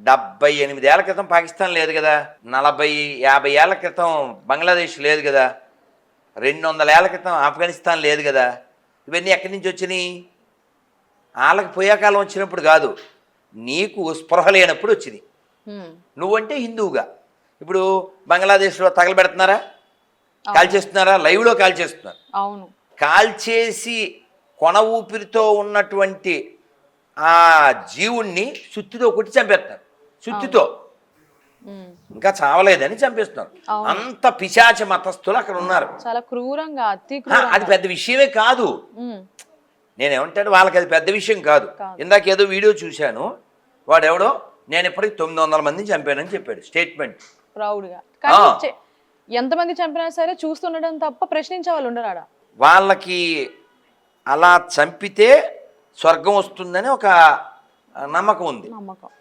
78 ఏళ్ల క్రితం పాకిస్తాన్ లేదు కదా, 40-50 ఏళ్ల క్రితం బంగ్లాదేశ్ లేదు కదా, 200 ఏళ్ల క్రితం ఆఫ్ఘనిస్తాన్ లేదు కదా. ఇవన్నీ ఎక్కడి నుంచి వచ్చినాయి? వాళ్ళకి పోయాకాలం వచ్చినప్పుడు కాదు, నీకు స్పృహ లేనప్పుడు వచ్చింది. నువ్వంటే హిందువుగా ఇప్పుడు బంగ్లాదేశ్లో తగలబెడుతున్నారా, కాల్చేస్తున్నారా? లైవ్లో కాల్చేస్తున్నారు. అవును. కాల్చేసి కొన ఊపిరితో ఉన్నటువంటి ఆ జీవుణ్ణి సుత్తితో కొట్టి చంపేస్తున్నారు. సుత్తితో ఇంకా చావలేదని చంపేస్తున్నారు. అంత పిశాచ మతస్థులు అక్కడ ఉన్నారు. చాలా క్రూరంగా, అతి అది పెద్ద విషయమే కాదు. నేనేమంటాను, వాళ్ళకి అది పెద్ద విషయం కాదు. ఇందాక ఏదో వీడియో చూశాను, వాడెవడో నేను ఇప్పటికి 900 మందిని చంపానని చెప్పాడు స్టేట్మెంట్ ప్రౌడ్గా. కానీ ఎంతమంది చంపినా సరే చూస్తుండడం తప్ప ప్రశ్నించే వాళ్ళు ఉండరు ఆడ. వాళ్ళకి అలా చంపితే స్వర్గం వస్తుందని ఒక నమ్మకం ఉంది. నమ్మకం.